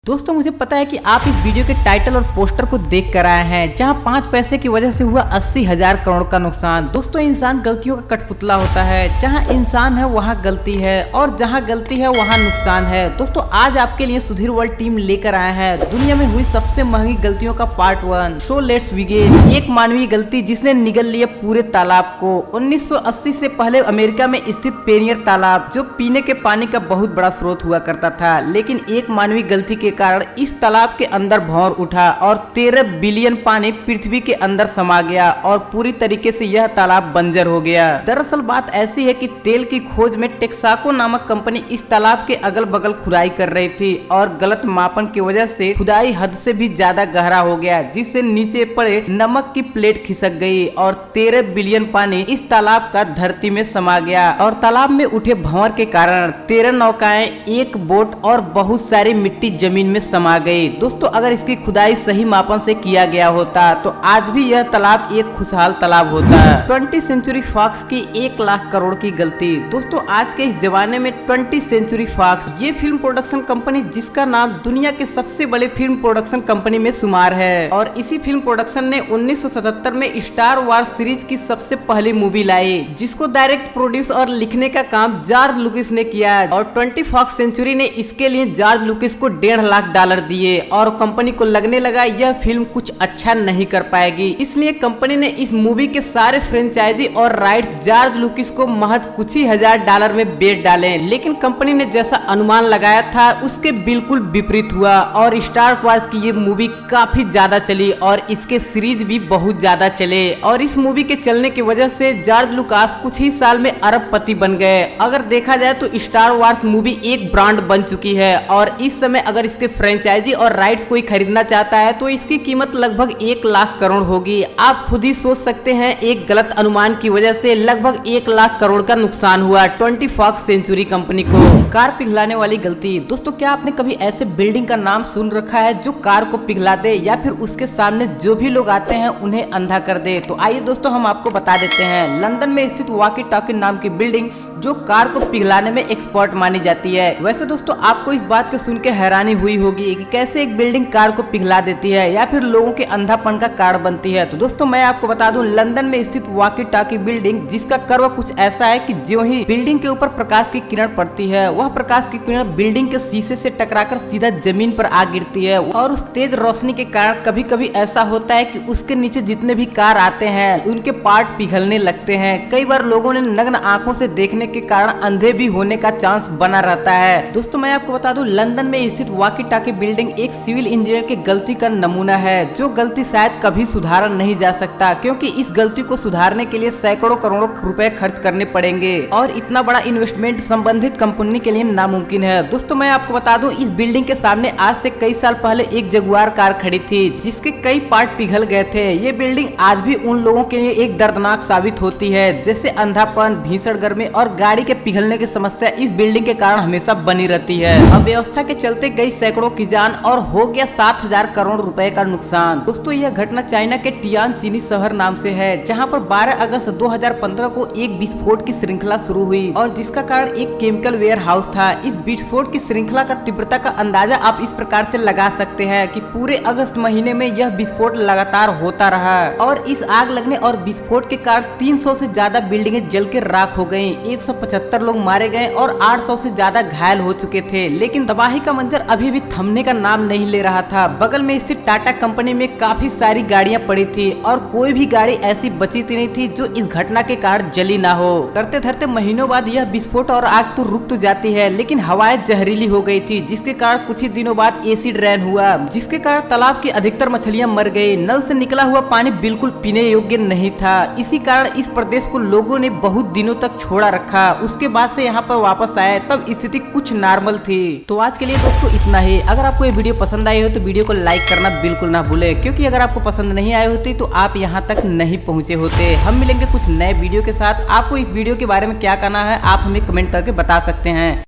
दोस्तों मुझे पता है कि आप इस वीडियो के टाइटल और पोस्टर को देख कर आए हैं, जहां 5 पैसे की वजह से हुआ 80,000 करोड़ का नुकसान। दोस्तों इंसान गलतियों का कठपुतला होता है, जहां इंसान है वहां गलती है और जहां गलती है वहां नुकसान है। दोस्तों आज आपके लिए सुधीर वर्ल्ड टीम लेकर आए हैं दुनिया में हुई सबसे महंगी गलतियों का पार्ट 1। So let's begin. एक मानवीय गलती जिसने निगल लिया पूरे तालाब को। 1980 से पहले अमेरिका में स्थित पेनियर तालाब, जो पीने के पानी का बहुत बड़ा स्रोत हुआ करता था, लेकिन एक मानवीय गलती के कारण इस तालाब के अंदर भंवर उठा और 13 बिलियन पानी पृथ्वी के अंदर समा गया और पूरी तरीके से यह तालाब बंजर हो गया। दरअसल बात ऐसी है कि तेल की खोज में टेक्साको नामक कंपनी इस तालाब के अगल बगल खुदाई कर रही थी और गलत मापन की वजह से खुदाई हद से भी ज्यादा गहरा हो गया, जिससे नीचे पड़े नमक की प्लेट खिसक गई और 13 बिलियन पानी इस तालाब का धरती में समा गया। और तालाब में उठे भंवर के कारण 13 नौकाएं, एक बोट और बहुत सारी मिट्टी जमीन में समा गई। दोस्तों अगर इसकी खुदाई सही मापन से किया गया होता तो आज भी यह तालाब एक खुशहाल तालाब होता। 20th सेंचुरी फॉक्स की 1 लाख करोड़ की गलती। दोस्तों आज के इस जमाने में 20th सेंचुरी फॉक्स ये फिल्म प्रोडक्शन कंपनी, जिसका नाम दुनिया के सबसे बड़े फिल्म प्रोडक्शन कंपनी में शुमार है, और इसी फिल्म प्रोडक्शन ने 1977 में स्टार वार्स सीरीज की सबसे पहली मूवी लाई, जिसको डायरेक्ट प्रोड्यूस और लिखने का काम जॉर्ज लुकिस ने किया। और 20th फॉक्स सेंचुरी ने इसके लिए जॉर्ज लुकिस को $1.5 लाख दिए और कंपनी को लगने लगा यह फिल्म कुछ अच्छा नहीं कर पाएगी, इसलिए कंपनी ने इस मूवी के सारे फ्रेंचाइजी और राइट्स जॉर्ज लुकिस को महज कुछ ही $1,000 में बेच डाले। लेकिन कंपनी ने जैसा अनुमान लगाया था उसके बिल्कुल विपरीत हुआ और स्टार वार्स की ये मूवी काफी ज्यादा चली और इसके सीरीज भी बहुत ज्यादा चले। और इस मूवी के चलने की वजह से जॉर्ज लुकास कुछ ही साल में अरबपति बन गए। अगर देखा जाए तो स्टार वार्स मूवी एक ब्रांड बन चुकी है और इस समय अगर इसके फ्रेंचाइजी और राइट्स कोई खरीदना चाहता है तो इसकी कीमत लगभग 1 लाख करोड़ होगी। आप खुद ही सोच सकते हैं एक गलत अनुमान की वजह से लगभग 1 लाख करोड़ का नुकसान हुआ 20th फॉक्स सेंचुरी कंपनी को। कार पिघलाने वाली गलती। दोस्तों क्या आपने कभी ऐसे बिल्डिंग का नाम सुन रखा है जो कार को पिघला दे या फिर उसके सामने जो भी लोग आते हैं उन्हें अंधा कर दे? तो आइए दोस्तों हम आपको बता देते हैं। लंदन में स्थित वॉकी टॉकी नाम की बिल्डिंग जो कार को पिघलाने में एक्सपर्ट मानी जाती है। वैसे दोस्तों आपको इस बात को सुन के हैरानी हुई होगी कि कैसे एक बिल्डिंग कार को पिघला देती है या फिर लोगों के अंधापन का कारण बनती है। तो दोस्तों मैं आपको बता दूं, लंदन में स्थित वॉकी टॉकी बिल्डिंग, जिसका कर्व कुछ ऐसा है कि जो ही बिल्डिंग के ऊपर प्रकाश की किरण पड़ती है, वह प्रकाश की किरण बिल्डिंग के शीशे से टकराकर सीधा जमीन पर आ गिरती है। और उस तेज रोशनी के कारण कभी कभी ऐसा होता है कि उसके नीचे जितने भी कार आते हैं उनके पार्ट पिघलने लगते हैं। कई बार लोगों ने नग्न आंखों से देखने के कारण अंधे भी होने का चांस बना रहता है। दोस्तों मैं आपको बता दूं, लंदन में स्थित वॉकी टॉकी बिल्डिंग एक सिविल इंजीनियर की गलती का नमूना है, जो गलती शायद कभी सुधारा नहीं जा सकता, क्योंकि इस गलती को सुधारने के लिए सैकड़ों करोड़ों रुपए खर्च करने पड़ेंगे और इतना बड़ा इन्वेस्टमेंट संबंधित कंपनी के लिए नामुमकिन है। दोस्तों मैं आपको बता दूं, इस बिल्डिंग के सामने आज से कई साल पहले एक जगुआर कार खड़ी थी जिसके कई पार्ट पिघल गए थे। ये बिल्डिंग आज भी उन लोगों के लिए एक दर्दनाक साबित होती है, जैसे अंधापन, भीषण गर्मी और गाड़ी के पिघलने की समस्या इस बिल्डिंग के कारण हमेशा बनी रहती है। अव्यवस्था के चलते गई सैकड़ों की जान और हो गया 7,000 करोड़ रुपए का नुकसान। दोस्तों यह घटना चाइना के टियान चीनी शहर नाम से है, जहां पर 12 अगस्त 2015 को एक विस्फोट की श्रृंखला शुरू हुई और जिसका कारण एक केमिकल वेयर हाउस था। इस विस्फोट की श्रृंखला का तीव्रता का अंदाजा आप इस प्रकार से लगा सकते हैं कि पूरे अगस्त महीने में यह विस्फोट लगातार होता रहा और इस आग लगने और विस्फोट के कारण 300 से ज्यादा बिल्डिंगें जल के राख हो गयी, 175 लोग मारे गए और 800 से ज्यादा घायल हो चुके थे। लेकिन तबाही का मंजर अभी भी थमने का नाम नहीं ले रहा था। बगल में स्थित टाटा कंपनी में काफी सारी गाड़ियां पड़ी थी और कोई भी गाड़ी ऐसी बची नहीं थी जो इस घटना के कारण जली ना हो। करते धरते महीनों बाद यह विस्फोट और आग तो रुक तो जाती है, लेकिन हवाएं जहरीली हो गई थी, जिसके कारण कुछ ही दिनों बाद एसिड रेन हुआ, जिसके कारण तालाब की अधिकतर मछलियां मर गई। नल से निकला हुआ पानी बिल्कुल पीने योग्य नहीं था। इसी कारण इस प्रदेश को लोगों ने बहुत दिनों तक छोड़ा रखा। उसके बाद से यहाँ पर वापस आए तब स्थिति कुछ नॉर्मल थी। तो आज के लिए दोस्तों इतना ही। अगर आपको ये वीडियो पसंद आई हो तो वीडियो को लाइक करना बिल्कुल ना भूलें, क्योंकि अगर आपको पसंद नहीं आई होती तो आप यहाँ तक नहीं पहुँचे होते। हम मिलेंगे कुछ नए वीडियो के साथ। आपको इस वीडियो के बारे में क्या कहना है आप हमें कमेंट करके बता सकते हैं।